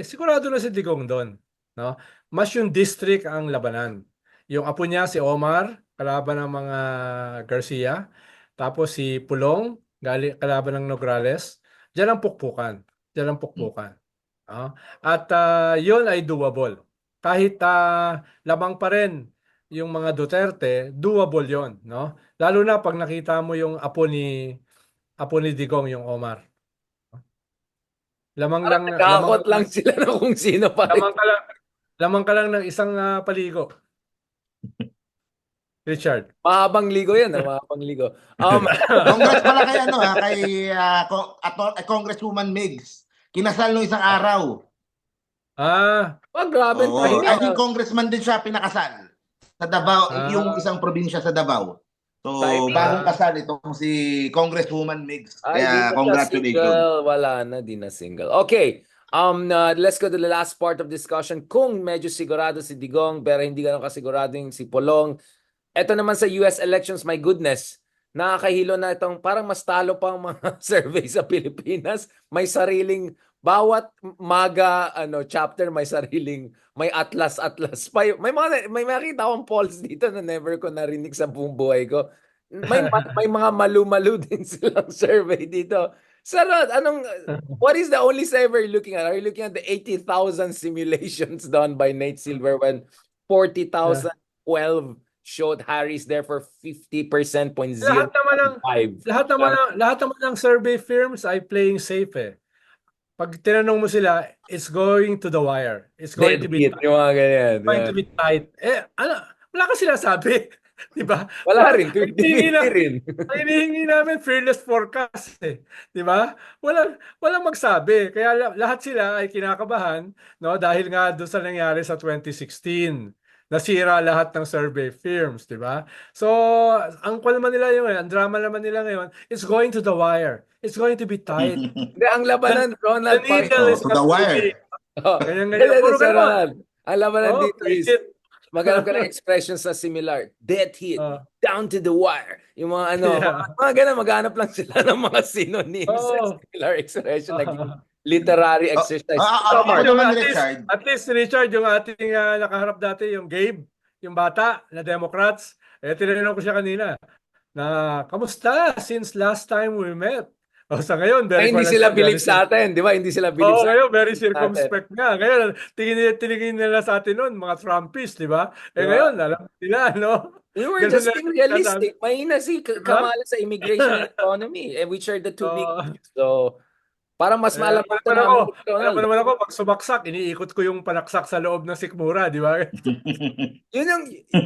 sigurado na si Digong doon, no? Mas yung district ang labanan. Yung apo niya si Omar, kalaban ng mga Garcia, tapos si Pulong, kalaban ng Nograles. Diyan ang pukpukan. Diyan ang pukpukan. Ah, At yun ay doable. Kahit lamang pa rin yung mga Duterte, doable yon, no? Lalo na pag nakita mo yung apo ni Digong, yung Omar. Lamang Parang lang lamang nagkakot lang sila na kung sino pa rin. lamang ka lang lamang ka lang ng isang paligo, Richard. Mahabang ligo yan, mahabang ligo. Congrats pala kay kay Congresswoman Migs. Kinasal nung isang araw. Grabe ang Oo, I timing. think congressman din siya pinakasal sa Davao, yung Ah, isang probinsya sa Davao. So, Timing. bagong kasal itong si Congresswoman Migs. Ay, di Kaya na siya congratulations. single. Wala na, di na single. Okay. Let's go to the last part of discussion. Kung medyo sigurado si Digong, pero hindi ganun kasigurado yung si Polong. Ito naman sa US elections, my goodness. Nakakahilo na itong parang mas talo pa ang mga survey sa Pilipinas. May sariling, bawat MAGA chapter may atlas pa. May makita akong polls dito na never ko narinig sa buong buhay ko. May mga malu-malu din silang survey dito. Sarot, what is the only survey you're looking at? Are you looking at the 80,000 simulations done by Nate Silver when 40,000 12 showed Harris there for 50%, lahat naman ng 0.05. lahat naman ng survey firms ay playing safe eh. Pag tinanong mo sila, it's going to the wire. It's going Dead to be hit, yung mga ganyan. going to be tight. Wala ka sinasabi. Di ba? Wala rin, Ang hinihingi 50-50 rin. ang hinihingi namin fearless forecast eh. Di ba? Walang magsabi. Kaya lahat sila ay kinakabahan, no, dahil nga doon sa nangyari sa 2016. Nasira lahat ng survey firms, di ba? So, ang kwalma nila yung ang drama naman nila ngayon, it's going to the wire. It's going to be tight. Hindi, ang labanan, The Ronald, needle is To not the moving. wire. Ganyan. Puro Sir ganon. Ronald, ang labanan Oh, dito is, legit. maghanap ka ng expression sa similar. Dead hit, Oh, down to the wire. Yung mga yeah. mga ganun, maghanap lang sila ng mga synonyms sa Oh. similar expression. Naging literary exercise. Ikaw, Ako Mark. naman, Richard. At least, Richard, yung ating nakaharap dati, yung Gabe, yung bata na Democrats, tinanong ko siya kanina na, kamusta since last time we met? O sa ngayon, Ay, hindi sila believe sa atin, di ba? Hindi sila believe sa ngayon, very atin. circumspect nga. Ngayon, tinigin nila sa atin noon, mga Trumpists, di ba? Di ba? Ngayon, alam nila, no? We were Ganun just na being sinasabi. realistic. Mahina si Diba? Kamala sa immigration and economy, and which are the two big Oo. issues. So, para mas Alam mo malaman naman namin, alam mo naman ako, pag sumaksak, iniikot ko yung panaksak sa loob ng sikmura, di ba?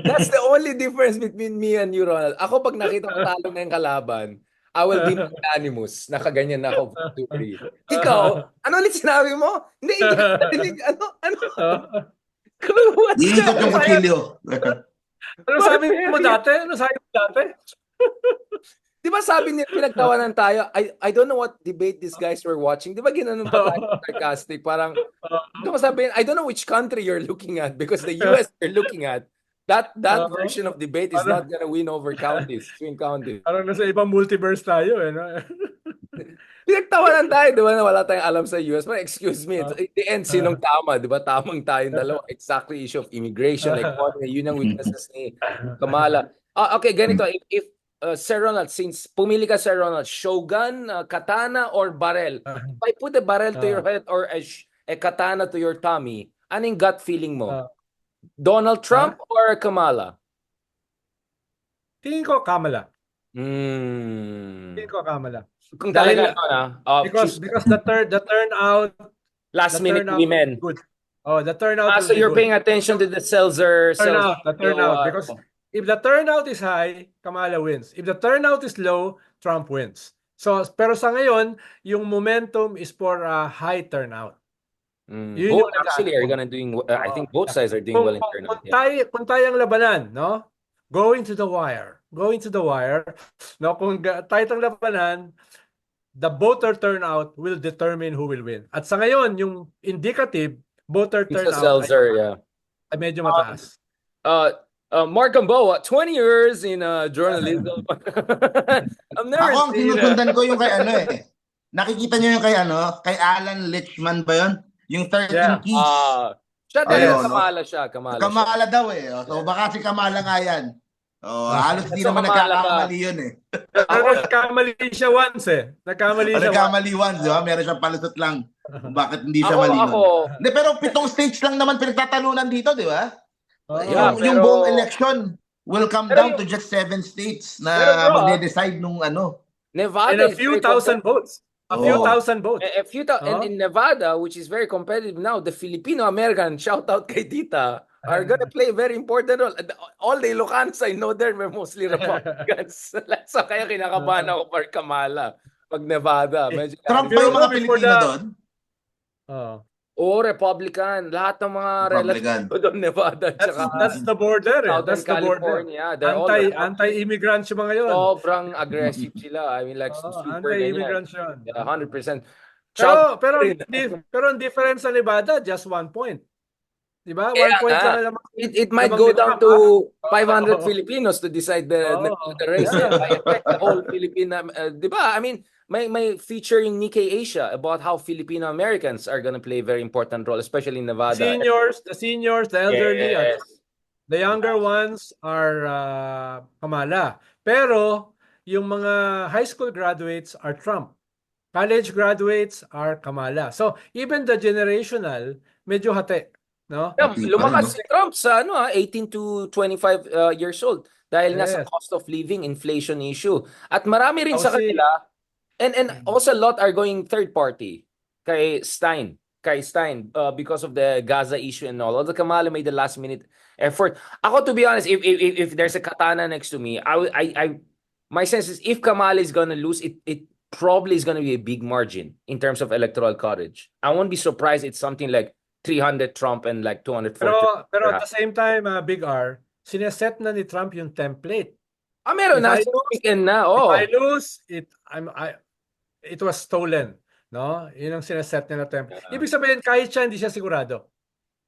that's the only difference between me and you, Ronald. Ako, pag nakita ko talo na yung kalaban, I will be magnanimous. Nakaganyan na ako. Ikaw, ano ulit sinabi mo? Hindi ka narinig. Ano? What's Iikot yung kutsilyo. Ano sabi mo dati? Di ba sabi niya, pinagtawanan tayo, I don't know what debate these guys were watching. Di ba ginanon pa tayo sarcastic? Parang, di ba sabihin, I don't know which country you're looking at because the US you're looking at, that version of debate is not gonna win over counties, swing counties. Parang nasa ibang multiverse tayo, eh, no? Pinagtawanan tayo, di ba, na wala tayong alam sa US. But excuse me, in the end, sinong tama? Di ba, tamang tayong dalawa. Exactly, issue of immigration, economy, yun ang weaknesses ni Kamala. Okay, ganito, if Sir Ronald, since pumili ka, Sir Ronald, Shogun, katana, or barrel? If I put a barrel to your head or a katana to your tummy, anong gut feeling mo? Donald Trump or Kamala? Tingin ko Kamala. Kung talaga because the turnout last minute women. Good. The turnout. So you're paying attention to the Seltzer turnout because if the turnout is high, Kamala wins. If the turnout is low, Trump wins. So pero sa ngayon, yung momentum is for a high turnout. Both actually are gonna doing. I think both sides are doing well in turnout. Kung tayo ang labanan, no? Going to the wire. No, kung tight ang labanan, the voter turnout will determine who will win. At sa ngayon, yung indicative voter turnout ay medyo mataas. Mark Gamboa, 20 years in journalism. Ako ang sinusundan ko yung kay nakikita niyo yung kay Alan Lichman ba yun? Yung 13 Yeah. keys. Siya talaga Yes. Ayun, no? Kamala siya. Kamala siya. Kamala daw eh. Oh. So Yeah. baka si Kamala nga yan. Oh, Ah. halos di So, naman Kamala ka. nagkakamali yun eh. Pero Ako, nagkamali siya once eh. Nagkamali O siya once. nagkamali once, di ba? Meron siyang palusot lang kung bakit hindi siya mali ako, nun. Hindi, pero 7 states lang naman pinagtatalunan dito, di ba? yeah, Oo. Yung pero, buong election will come pero, down to just 7 states pero na bro, magde-decide nung ano. And Nevada a is few very thousand competitive. votes. A few Oo. thousand votes. And No? in Nevada, which is very competitive now, the Filipino-American, shout out kay Tita, are gonna play a very important role. All the Ilocanos I know there were mostly Republicans. So kaya kinakabahan ako for Kamala pag Nevada. Medyo Trump If you ba yung remember mga before Pilipino the doon? Republican. Lahat ng mga Republican. relatives ko doon, Nevada, that's tsaka the border eh. Southern That's the border. California. They're all Republican. Anti-immigrants yung mga yon. Sobrang aggressive sila. I mean, like, Oo, super ganyan. anti-immigrants yun. Yeah, 100%. Shout Pero pero rin. pero ang difference sa Nevada just 1 point. 'Di ba? Kaya 1 point nga. lang lamang It might lamang go ni down Trump, to ah. 500 Oo. Filipinos to decide the, Oo. the race. Yeah. I expect the whole Filipino, di ba? I mean, may feature in Nikkei Asia about how Filipino Americans are gonna play a very important role, especially in Nevada. The seniors, the elderly, at Yes. the younger ones are Kamala. Pero yung mga high school graduates are Trump. College graduates are Kamala. So even the generational medyo hati, no? Yeah, Pati pa rin, lumakas no? si Trump sa 18 to 25 years old dahil nga sa Yes. cost of living inflation issue. At marami rin sa Kasi kanila and also a lot are going third party kay Stein because of the Gaza issue and all. Although Kamala made the last minute effort. Ako, to be honest, if there's a katana next to me, my sense is if Kamala is gonna lose, it probably is gonna be a big margin in terms of electoral coverage. I won't be surprised it's something like 300 Trump and like 240. pero at the same time, Big R, sineset na ni Trump yung template. Meron If na I si lose, weekend na. If I Oh. lose, it was stolen, no? Yun ang sineset niya na template. Ibig sabihin kahit siya hindi siya sigurado.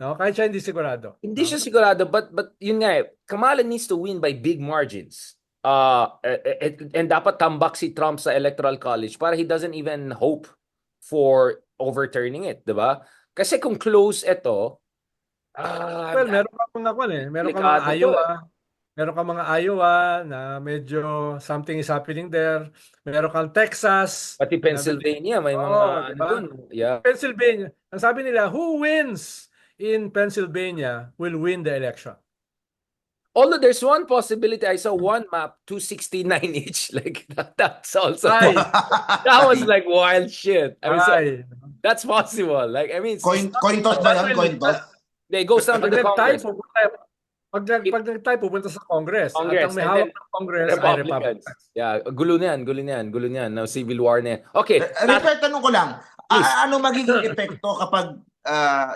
No? Kahit siya hindi sigurado. Hindi No? siya sigurado, but yun nga Kamala needs to win by big margins. And dapat tambak si Trump sa Electoral College para he doesn't even hope for overturning it, 'di ba? Kasi kung close ito, Well, meron ka mga meron ka mga delikado to. Iowa. Meron ka mga Iowa na medyo something is happening there. Meron kang Texas. Pati Pennsylvania, may mga di ano ba? dun. Yeah. Pennsylvania. Ang sabi nila, who wins in Pennsylvania will win the election. Although there's one possibility, I saw one map, 269 each. Like that's also Ay, that was like wild shit. I mean, so ay. that's possible. Like, I mean, Coin toss ba yan? Coin toss? they goes down to Pag the nag-tie, Congress. pag nag-tie, pupunta sa Congress. At Congress, ang may and hawak then ng Congress ay Republicans. Republicans. Yeah, gulo na yan. Now, civil war na yan. Okay. Refer, tanong ko lang, Please. ano magiging epekto kapag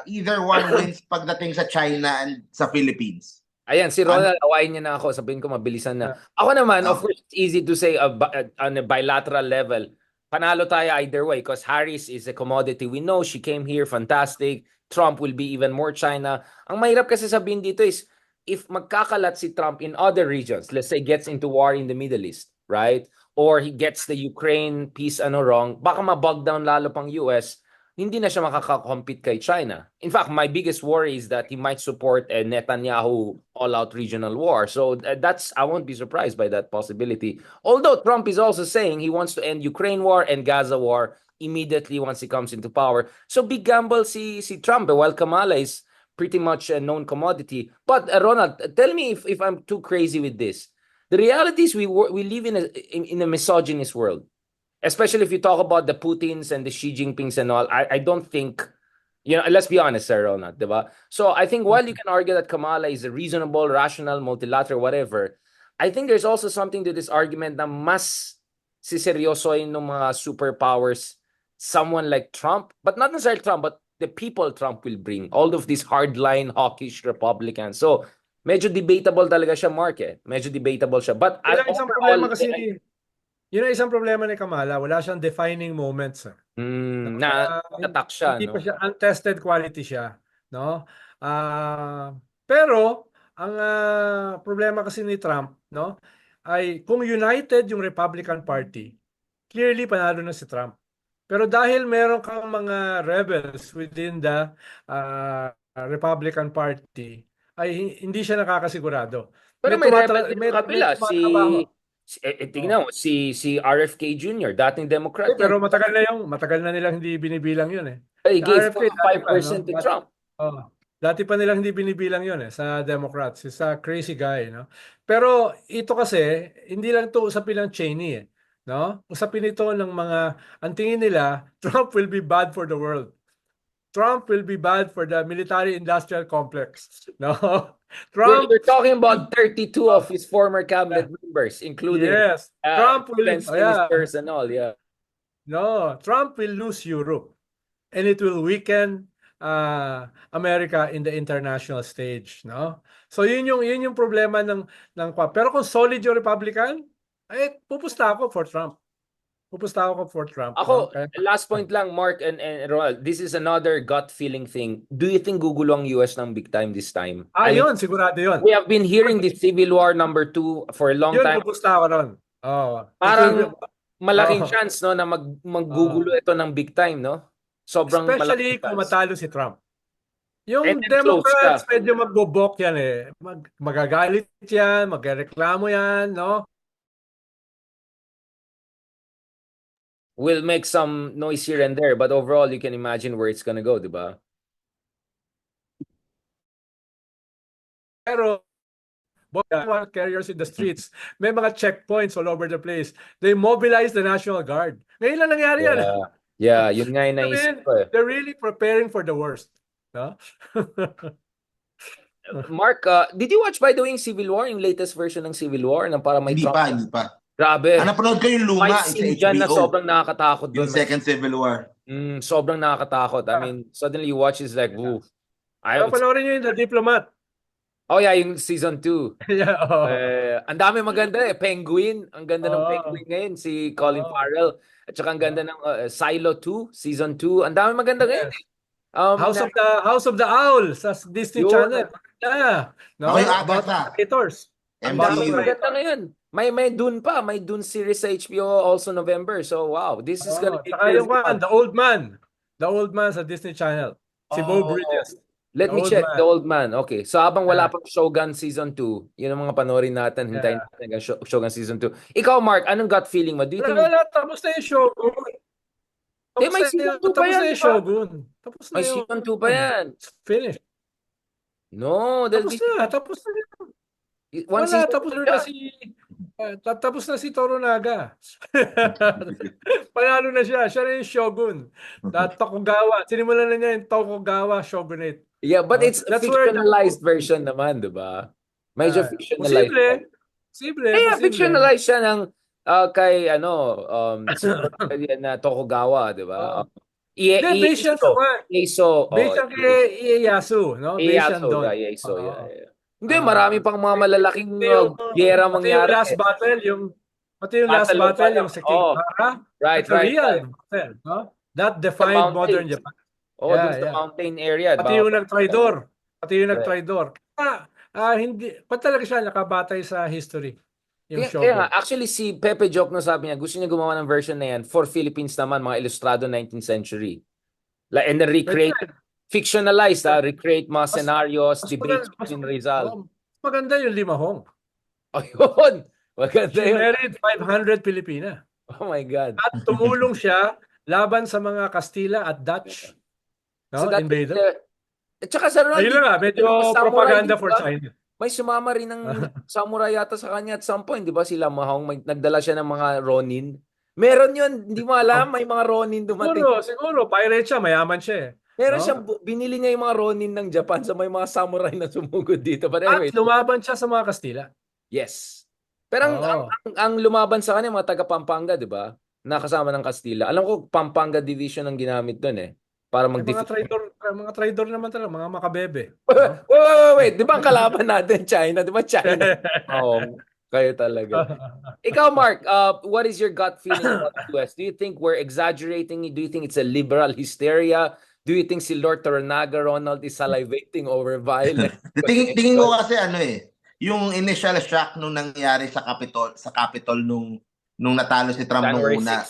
either one wins pagdating sa China and sa Philippines? Ayan, si Ronald, awayin niya na ako. Sabihin ko, mabilisan na. Ako naman, of course, it's easy to say on a bilateral level, panalo tayo either way because Harris is a commodity. We know she came here, fantastic. Trump will be even more China. Ang mahirap kasi sabihin dito is, if magkakalat si Trump in other regions, let's say gets into war in the Middle East, right? Or he gets the Ukraine peace wrong, baka mabog down lalo pang US, hindi na siya makaka-compete kay China. In fact, my biggest worry is that he might support a Netanyahu all-out regional war. So I won't be surprised by that possibility. Although Trump is also saying he wants to end Ukraine war and Gaza war immediately once he comes into power. So big gamble si Trump, while Kamala is pretty much a known commodity. But Ronald, tell me if I'm too crazy with this. The reality is we live in a misogynist world. Especially if you talk about the Putins and the Xi Jinpings and all, I don't think, let's be honest, Sir Ronald, diba? So I think while you can argue that Kamala is a reasonable, rational, multilateral, whatever, I think there's also something to this argument na mas siseryosoin ng mga superpowers someone like Trump, but not necessarily Trump, but the people Trump will bring, all of these hardline, hawkish Republicans. So medyo debatable talaga siya, Mark. Medyo debatable siya. But Isang problema kasi yun ang isang problema ni Kamala, wala siyang defining moments. Attack siya, hindi no? pa siya, untested quality siya, no? Pero ang problema kasi ni Trump, no, ay kung united yung Republican Party, clearly panalo na si Trump. Pero dahil meron kang mga rebels within the Republican Party, ay hindi siya nakakasigurado. Pero may rebel din May, ang may kabila, tumatrabaho. tingnan Oh. mo, si RFK Jr., dating Democrat yan. Pero matagal na nilang hindi binibilang yun eh. He Sa gave RFK, dati pa, no? 45% to Trump. Oh, dati pa nilang hindi binibilang yun eh, sa Democrats. It's a crazy guy, no? Pero ito kasi, hindi lang to usapin ng Cheney eh. No? Usapin ito ng mga, ang tingin nila, Trump will be bad for the world. Trump will be bad for the military-industrial complex. No? Trump, You're talking about 32 of his former cabinet members, including yes. Trump will, defense oh yeah. ministers and all. Yeah. No, Trump will lose Europe. And it will weaken America in the international stage, no? So yun yung problema pero kung solid yung Republican, eh pupusta ako for Trump. Pupusta ako for Trump, no? Ako, last point lang, Mark and Ronald, this is another gut feeling thing. Do you think gugulo ang US ng big time this time? I mean, yun, sigurado yun. we have been hearing this Civil War #2 for a long Yun, time. pupusta ako ron. Oh, Parang malaking oh. chance no na maggugulo ito ng big time, no? Sobrang Especially malaking kung chance. matalo si Trump. And Yung then close Democrats, ka. medyo magbobok yan eh. Magagalit yan, magreklamo yan, no? Will make some noise here and there, but overall, you can imagine where it's gonna go, di ba? Pero carriers in the streets, may mga checkpoints all over the place. They mobilize the National Guard. Ngayon lang nangyari yan. Yeah, yun nga yung I naisip mean, ko eh. they're really preparing for the worst. No? Mark, did you watch by the way yung Civil War, yung latest version ng Civil War na para may Hindi Trump? pa, hindi pa. Grabe. Napanood ko yung luma May sa scene dyan na HBO. sobrang nakakatakot doon. Yung second Civil War. Sobrang nakakatakot. I mean, suddenly you watch it's like, woo. Pero panoorin nyo yung The Diplomat. Oh yeah, yung season 2. Yeah, oh. Ang dami maganda eh. Penguin. Ang ganda ng Penguin ngayon. Si Colin Farrell. At saka ang ganda ng Silo 2. Season 2. Ang dami maganda ngayon eh. House of the Owl sa Disney Channel. Yeah. No? Ako yung About Agatha. creators. Ang dami MCU. maganda ngayon. May Dune pa. May Dune series sa HBO also November. So wow, this is gonna be Saka yung crazy. The Old Man. The Old Man sa Disney Channel. Si Beau Bridges. Let me check The Old Man. Okay. So habang wala pang Shogun Season 2, yun ang mga panoorin natin. Hintayin natin ang Shogun Season 2. Ikaw, Mark, anong gut feeling mo? Do you think... Wala, tapos na yung Shogun. may Season 2 pa yan. Tapos na yung Shogun. Tapos na May yung... Season 2 pa yan. Finished. No, Tapos na yun. One Wala, season tapos na si Toranaga. Panalo na siya. Siya na yung Shogun. Tokugawa. Sinimulan na niya yung Tokugawa Shogunate. Yeah, but it's a That's where fictionalized version naman, di ba? Medyo fictionalized. Posible. Fictionalized siya ng kay na Tokugawa, di ba? Based yan sa Ieyasu. Based yan kay Ieyasu, no? Based yan doon. Ieyasu, yeah. Hindi, marami pang mga malalaking giyera mangyari. Pati yung last battle, yung sa King Right. Real battle, no? That defined modern Japan. Dun sa mountain area. Pati yung nag-traidor. Hindi, talaga siya nakabatay sa history. Yung Shogun. Actually, si Pepe Joke na sabi niya, gusto niya gumawa ng version na yan for Philippines naman, mga ilustrado 19th century. And then recreate, fictionalized, recreate mga scenarios, debates between Rizal. Maganda yung Limahong. Ayun! Maganda She yun. married 500 Pilipina. Oh my God. At tumulong siya laban sa mga Kastila at Dutch. No? Invader. At saka sa Ayun lang medyo propaganda for China. May sumama rin ng samurai yata sa kanya at some point, di ba sila Mahong, nagdala siya ng mga Ronin. Meron yun, hindi mo alam, may mga Ronin dumating. Siguro, pirate siya, mayaman siya eh. Meron siyang, binili niya yung mga Ronin ng Japan sa may mga samurai na sumugod dito. But anyway, at lumaban siya sa mga Kastila. Yes. Pero ang lumaban sa kanya, mga taga Pampanga, di ba? Nakasama ng Kastila. Alam ko, Pampanga Division ang ginamit doon eh. Para mga traidor naman talaga, mga makabebe. Wait. Di ba ang kalaban natin, China? Di ba China? Kayo talaga. Ikaw, Mark, what is your gut feeling about the US? Do you think we're exaggerating? Do you think it's a liberal hysteria? Do you think si Lord Toranaga Ronald is salivating over violence? Tingin ko kasi yung initial shock nung nangyari sa Capitol nung natalo si Trump nung una.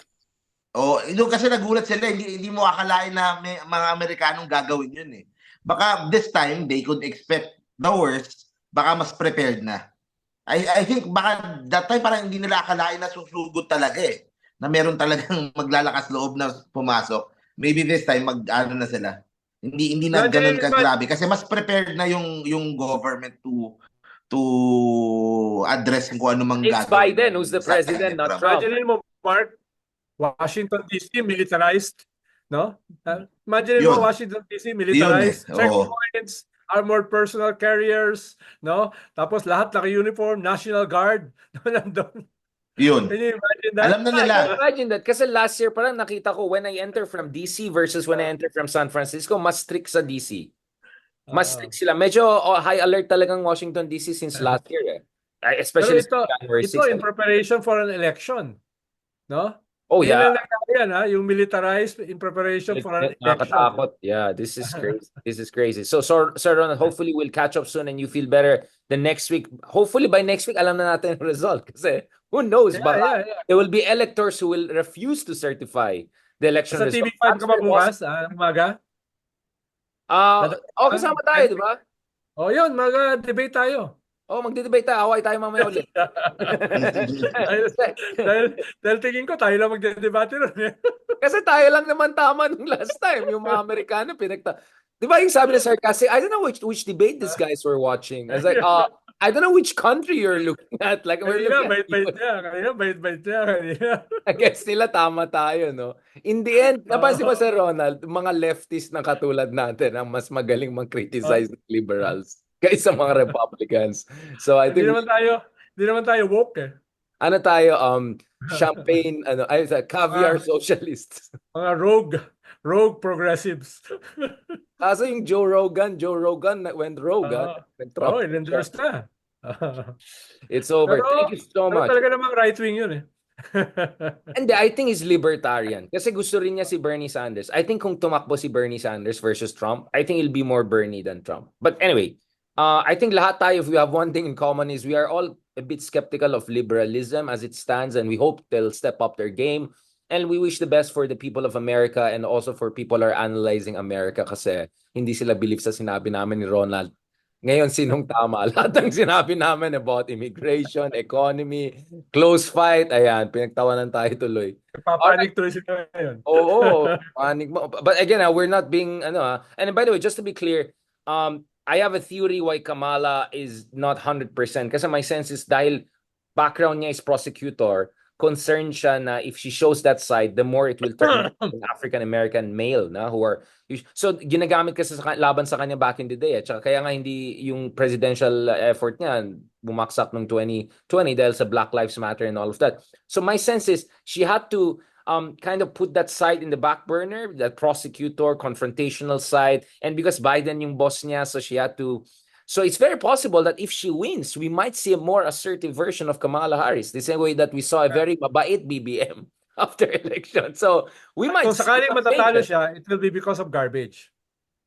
Doon kasi nagulat sila, hindi mo akalain na may mga Amerikanong gagawin yun eh. Baka this time they could expect the worst, baka mas prepared na. I think baka that time parang hindi nila akalain na susugod talaga eh. Na meron talagang maglalakas loob na pumasok. Maybe this time mag-ano na sila. Hindi na Imagine, ganun kagrabe kasi mas prepared na yung government to address kung ano mang It's gagawin Biden who's the sa president, ni not Trump. Trump. imagine mo, Mark, Washington DC militarized, no? Imagine mo Yun. Washington DC Yun eh. militarized, Oo. checkpoints, armored personnel carriers, no? Tapos lahat naka-uniform, National Guard, nandun. Yun. Can you imagine that? Alam na I nila. can imagine that. Kasi last year parang nakita ko when I enter from DC versus when I enter from San Francisco, mas strict sa DC. Mas strict sila. Medyo high alert talagang Washington DC since last year eh. Pero Especially since January ito 6. in preparation for an election, no? Oh Ngayon yeah. lang nangyari yan, ha? Yung militarized in preparation for an election. Nakakatakot. Yeah, this is crazy. This is crazy. So, Sir Ronald, hopefully we'll catch up soon and you feel better the next week. Hopefully by next week, alam na natin yung result. Kasi who knows, baka Yeah. there will be electors who will refuse to certify the election Sa result. TV5 That's ka ba very bukas, possible. umaga? Kasama tayo, di ba? Yun, mag-debate tayo. Magde-debate tayo. Away tayo mamaya ulit. dahil, dahil, dahil tingin ko tayo lang magde-debate ron. Kasi tayo lang naman tama nung last time. Yung mga Amerikano, Di ba yung sabi ni Sarcastic, I don't know which debate these guys were watching. I was like, I don't know which country you're looking at. Like, we're Kanina, looking at bait niya. I guess nila tama tayo, no? In the end, napansin mo sa Ronald, mga leftists na katulad natin ang mas magaling mag-criticize ng liberals kaysa mga Republicans. So I Hindi think, naman tayo woke eh. ano tayo, champagne, caviar Ah. socialists. Mga rogue progressives. Kaso yung Joe Rogan went rogue, nag-Trump. in-endorse na. It's over. Thank you so Pero much. talaga namang right-wing yun eh. And I think he's libertarian. Kasi gusto rin niya si Bernie Sanders. I think kung tumakbo si Bernie Sanders versus Trump, I think he'll be more Bernie than Trump. But anyway, I think lahat tayo, if we have one thing in common, is we are all a bit skeptical of liberalism as it stands, and we hope they'll step up their game. And we wish the best for the people of America and also for people who are analyzing America kasi hindi sila believe sa sinabi namin ni Ronald. Ngayon, sinong tama? Lahat ng sinabi namin about immigration, economy, close fight, ayan, pinagtawanan tayo tuloy. Papanik tuloy sila ngayon. Oo, panik mo. But again, we're not being, and by the way, just to be clear, I have a theory why Kamala is not 100% kasi my sense is dahil background niya is prosecutor, concerned siya na if she shows that side, the more it will turn an African-American male na who are so ginagamit kasi laban sa kanya back in the day. Tsaka kaya nga hindi yung presidential effort niya bumaksak ng 2020 dahil sa Black Lives Matter and all of that. So my sense is she had to kind of put that side in the back burner, that prosecutor, confrontational side. And because Biden yung boss niya, so she had to. So it's very possible that if she wins, we might see a more assertive version of Kamala Harris. The same way that we saw a very mabait BBM after election. So we might Kung see sakaling some matatalo changes. siya, it will be because of garbage.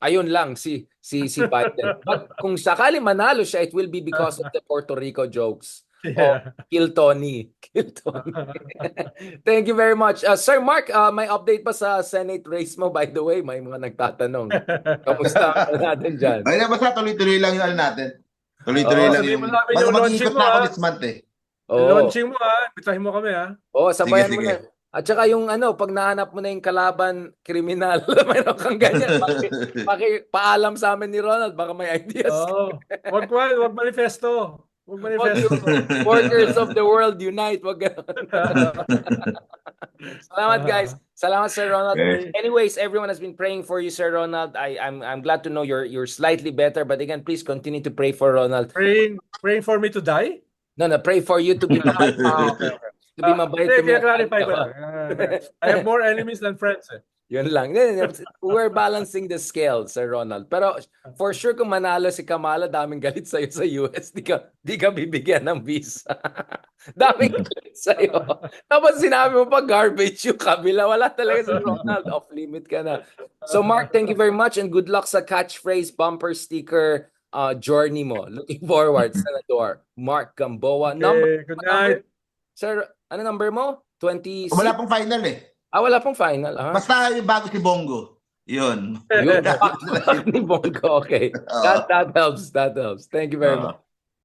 Ayun lang si Biden. But kung sakaling manalo siya, it will be because of the Puerto Rico jokes. Yeah. Kill Tony. Thank you very much. Sir Mark, may update pa sa Senate race mo, by the way. May mga nagtatanong. Kamusta natin dyan? Ay, basta tuloy-tuloy lang yung ano natin. Tuloy-tuloy lang sabihin yung... mo namin yung launching Mag-iikot mo, na ako ha? this month eh. Launching mo bitahin mo kami Sabayan mo Sige. na. At saka yung pag nahanap mo na yung kalaban, kriminal, mayroon kang ganyan. Paalam sa amin ni Ronald, baka may ideas. Wag manifesto. Wag manifesto. Workers of the world unite. Wag Salamat guys. Salamat Sir Ronald. Okay. Anyways, everyone has been praying for you, Sir Ronald. I'm glad to know you're slightly better, but again, please continue to pray for Ronald. Praying for me to die? No, pray for you to be mabait. To be mabait. Clarify ko lang. I have more enemies than friends. Yun lang. We're balancing the scale, Sir Ronald. Pero for sure kung manalo si Kamala, daming galit sa'yo sa US. Di ka bibigyan ng visa. Daming galit sa'yo. Tapos sinabi mo pa garbage yung kabila. Wala talaga si Ronald. Off limit ka na. So Mark, thank you very much and good luck sa catchphrase, bumper sticker, journey mo. Looking forward, Senator Mark Gamboa. Okay, good night. Sir, ano number mo? 26? Wala pong final eh. Wala pang final. Basta yung bago si Bongo. Yun. Yun. Pak ni Bongo. Okay. Oo. That helps. That helps. Thank you very Oo. much.